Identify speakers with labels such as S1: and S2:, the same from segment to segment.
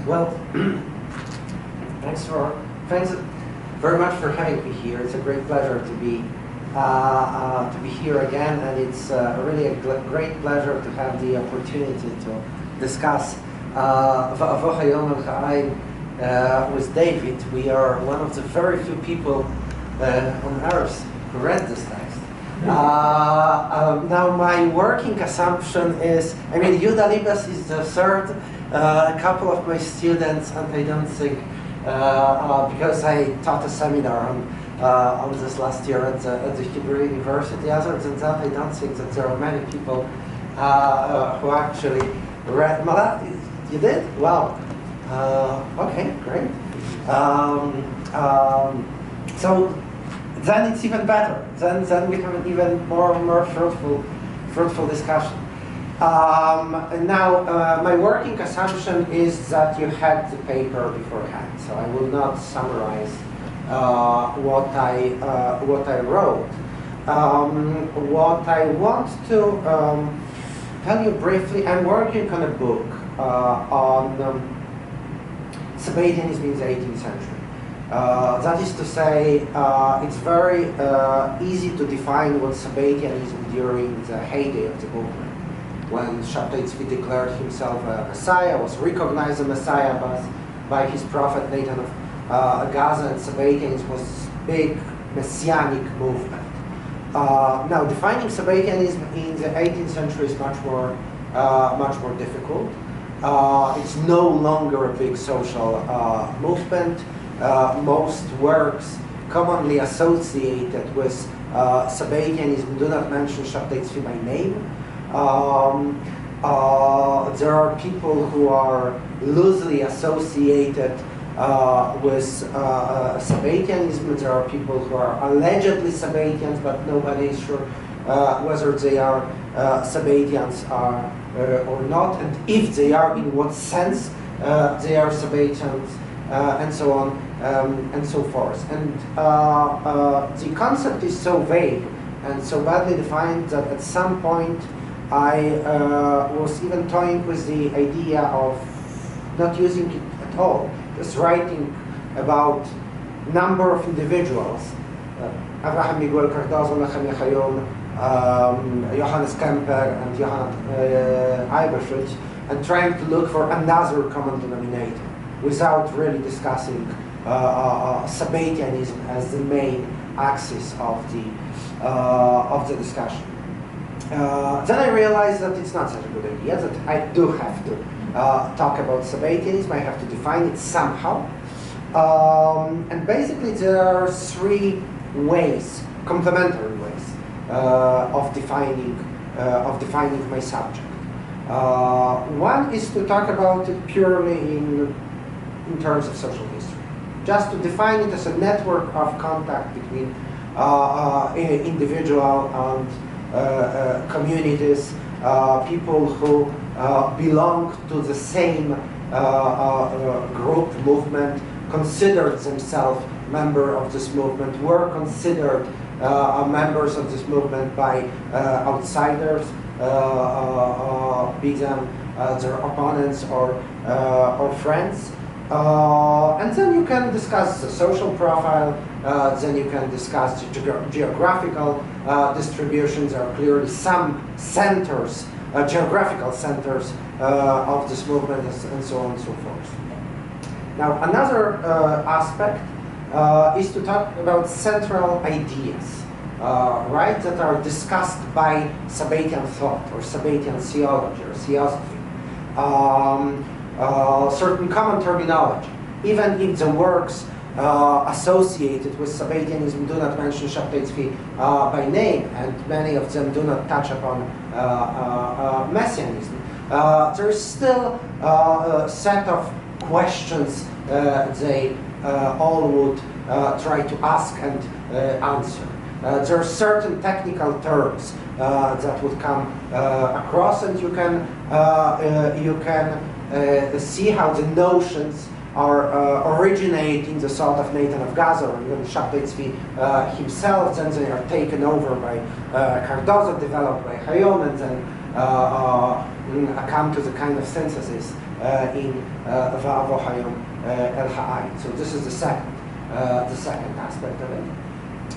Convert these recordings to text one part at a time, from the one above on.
S1: Well, thanks very much for having me here. It's a great pleasure to be here again, and it's really a great pleasure to have the opportunity to discuss with David. We are one of the very few people on earth who read this text. Now, my working assumption is, Yuda Libes is the third. A couple of my students, and I don't think, because I taught a seminar on this last year at the Hebrew University. Other than that, I don't think that there are many people who actually read. Malat, you did? Wow. Okay, great. So then it's even better. Then we have an even more fruitful discussion. Now, my working assumption is that you had the paper beforehand, so I will not summarize what I wrote. What I want to tell you briefly, I'm working on a book on Sabbatianism in the 18th century. That is to say, it's very easy to define what Sabbatianism during the heyday of the movement, when Shabtai Tzvi declared himself a Messiah, was recognized a Messiah by his prophet Nathan of Gaza, and Sabbatianism was this big messianic movement. Now, defining Sabbatianism in the 18th century is much more difficult. It's no longer a big social movement. Most works commonly associated with Sabbatianism do not mention Shabtai Tzvi by name. There are people who are loosely associated with Sabbatianism. There are people who are allegedly Sabbatians, but nobody is sure whether they are Sabbatians or not, and if they are, in what sense they are Sabbatians, and so on and so forth. And the concept is so vague and so badly defined that at some point I was even toying with the idea of not using it at all, just writing about number of individuals, Abraham Miguel Cardozo, Lechem Yechayon, Johannes Kemper, and Johann Eiberschutz, and trying to look for another common denominator without really discussing Sabbatianism as the main axis of the discussion. Then I realized that it's not such a good idea, that I do have to talk about Sabbatianism. I have to define it somehow. And basically there are three ways, complementary ways, of defining my subject. One is to talk about it purely in terms of social history, just to define it as a network of contact between individual and communities, people who belong to the same group, movement, considered themselves member of this movement, were considered members of this movement by outsiders, be them their opponents or friends. And then you can discuss the social profile, then you can discuss the geographical distributions. There are clearly some centers, geographical centers of this movement, and so on and so forth. Now, another aspect is to talk about central ideas, right, that are discussed by Sabbatian thought or Sabbatian theology or theosophy. Certain common terminology, even if the works associated with Sabbatianism do not mention Shabtai Tzvi by name, and many of them do not touch upon Messianism, there is still a set of questions they all would try to ask and answer. There are certain technical terms that would come across, and you can see how the notions are originate in the thought of Nathan of Gaza or even Shabtai Tzvi himself, then they are taken over by Cardozo, developed by Hayon, and then come to the kind of synthesis in Va'avo Hayom El Ha'ayin. So this is the second aspect of it.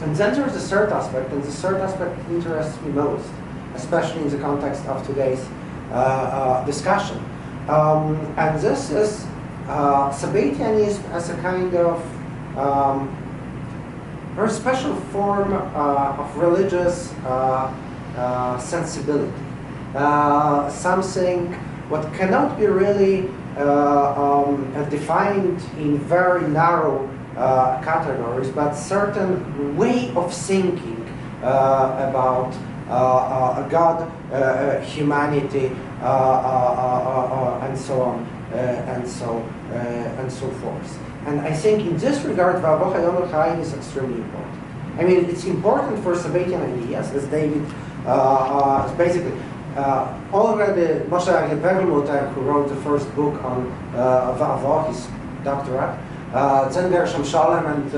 S1: And then there's the third aspect, and the third aspect interests me most, especially in the context of today's discussion. And this is Sabbatianism as a kind of very special form of religious sensibility. Something what cannot be really defined in very narrow categories, but certain way of thinking about God, humanity, and so on, and so forth. And I think in this regard, Va'avo Hayom El Ha'ayin is extremely important. I mean, it's important for Sabbatian ideas, as David basically already Moshe Halperin, who wrote the first book on Va'avo, his doctorate, then Gershom Sholem and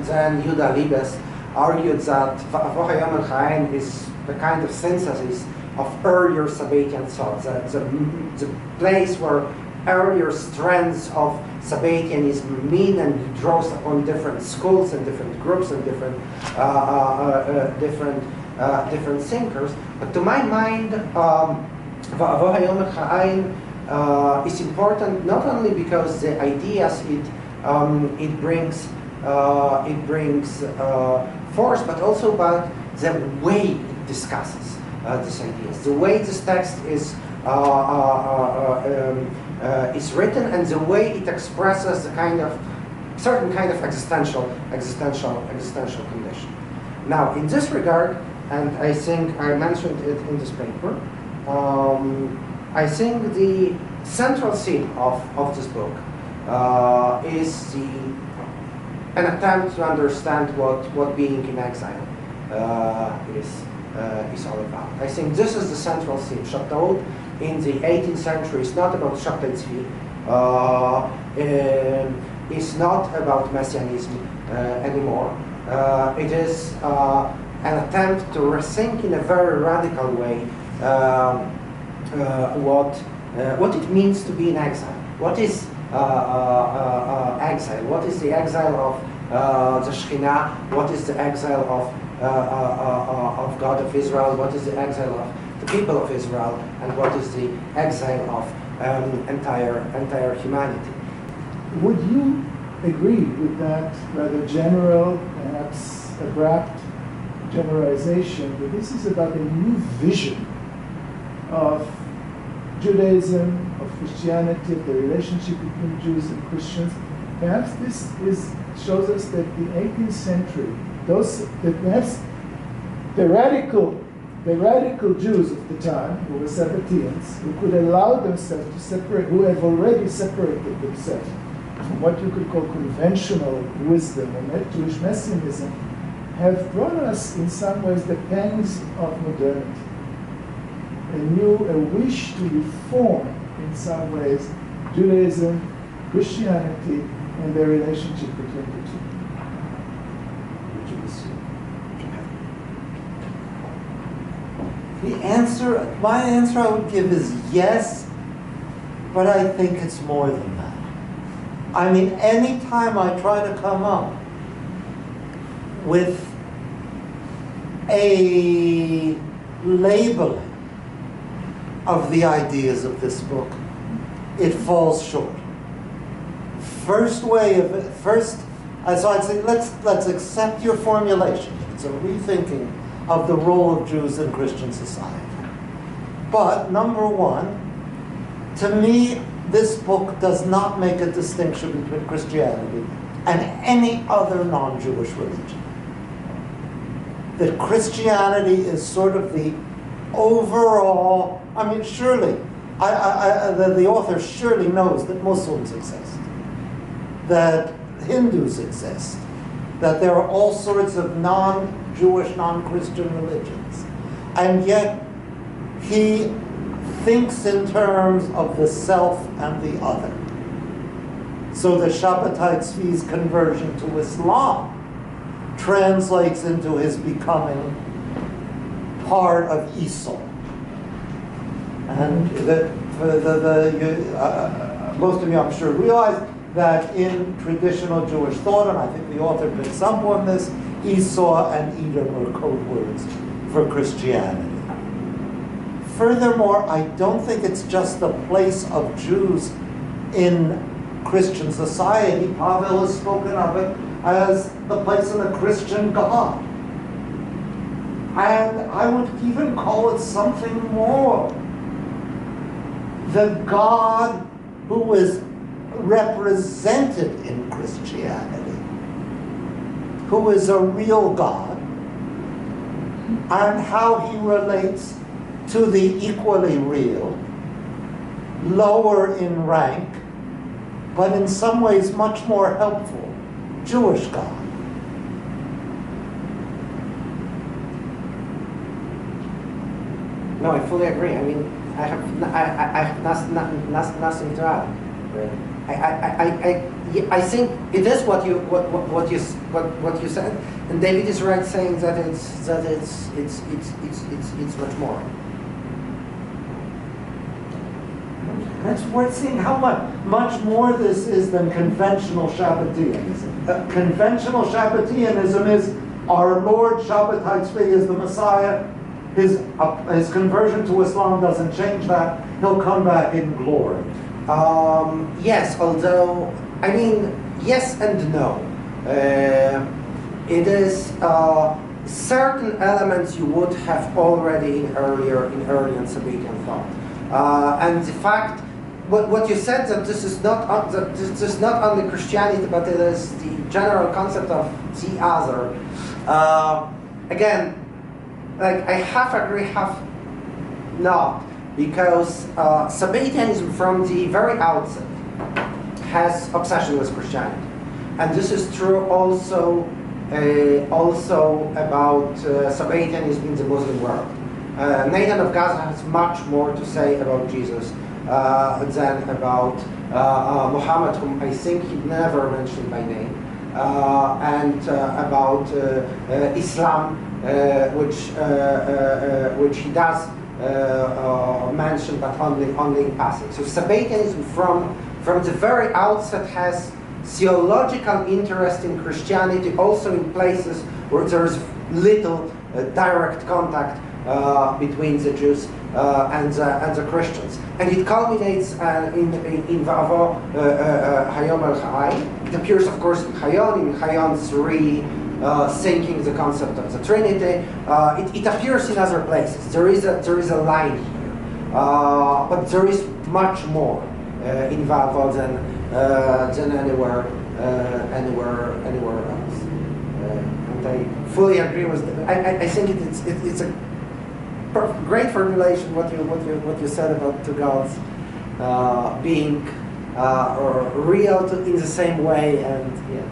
S1: then Yehuda Libes argued that Va'avo Hayom El Ha'ayin is the kind of synthesis of earlier Sabbatian thought, the place where earlier strands of Sabbatianism meet and draws upon different schools and different groups and different thinkers. But to my mind, Va'avo Hayom El Ha'ayin is important not only because the ideas it brings force, but also about the way it discusses these ideas, the way this text is written, and the way it expresses the certain kind of existential condition. Now, in this regard, and I think I mentioned it in this paper, I think the central theme of this book is an attempt to understand what being in exile is all about. I think this is the central theme. Shabtai in the 18th century is not about Shabtai Tzvi. It's not about Messianism anymore. It is an attempt to rethink in a very radical way what it means to be in exile. What is exile? What is the exile of the Shekhinah? What is the exile of God of Israel? What is the exile of the people of Israel? And what is the exile of entire humanity?
S2: Would you agree with that rather general, perhaps abrupt generalization that this is about a new vision of Judaism, of Christianity, of the relationship between Jews and Christians? Perhaps this shows us that the 18th century, perhaps the radical Jews of the time, who were Sabbateans, who could allow themselves to separate, who have already separated themselves from what you could call conventional wisdom and Jewish messianism, have brought us in some ways the pangs of modernity. A wish to reform in some ways Judaism, Christianity, and their relationship between the two.
S3: My answer I would give is yes, but I think it's more than that. I mean, anytime I try to come up with a labeling of the ideas of this book, it falls short. So I'd say let's accept your formulation. It's a rethinking of the role of Jews in Christian society. But number one, to me, this book does not make a distinction between Christianity and any other non-Jewish religion. That Christianity is sort of the overall, I mean, surely, the author surely knows that Muslims exist, that Hindus exist, that there are all sorts of non-Jewish, non-Christian religions. And yet, he thinks in terms of the self and the other. So the Shabbatai Tzvi's conversion to Islam translates into his becoming part of Esau. And most of you, I'm sure, realize that in traditional Jewish thought, and I think the author picks up on this, Esau and Edom are code words for Christianity. Furthermore, I don't think it's just the place of Jews in Christian society. Pavel has spoken of it as the place of the Christian God. And I would even call it something more. The God who is represented in Christianity, who is a real God, and how he relates to the equally real, lower in rank, but in some ways much more helpful, Jewish God.
S1: No, I fully agree. I mean, I have nothing to add. I think it is what you said, and David is right saying that it's much more.
S3: It's worth seeing how much more this is than conventional Shabbatianism. Conventional Shabbatianism is our Lord Shabbat Haitzvi is the Messiah. His conversion to Islam doesn't change that. He'll come back in glory.
S1: Yes, although, I mean, yes and no. It is certain elements you would have already in earlier and Sabbatian thought. And the fact, what you said, that this is not only Christianity, but it is the general concept of the other. Again, like I half agree, half not, because Sabbatianism from the very outset has obsession with Christianity, and this is true also about Sabbatianism in the Muslim world. Nathan of Gaza has much more to say about Jesus than about Muhammad, whom I think he never mentioned by name, and about Islam, which he does mention, but only in passing. So Sabbatianism from the very outset has theological interest in Christianity, also in places where there is little direct contact between the Jews and the Christians, and it culminates in Va'avo Hayom El Chai. It appears, of course, in Hayon's rethinking the concept of the Trinity. It appears in other places. There is a line here, but there is much more in Va'avo than anywhere else. And I fully agree with them. I think it's a great formulation what you said about two gods being real in the same way, and yes.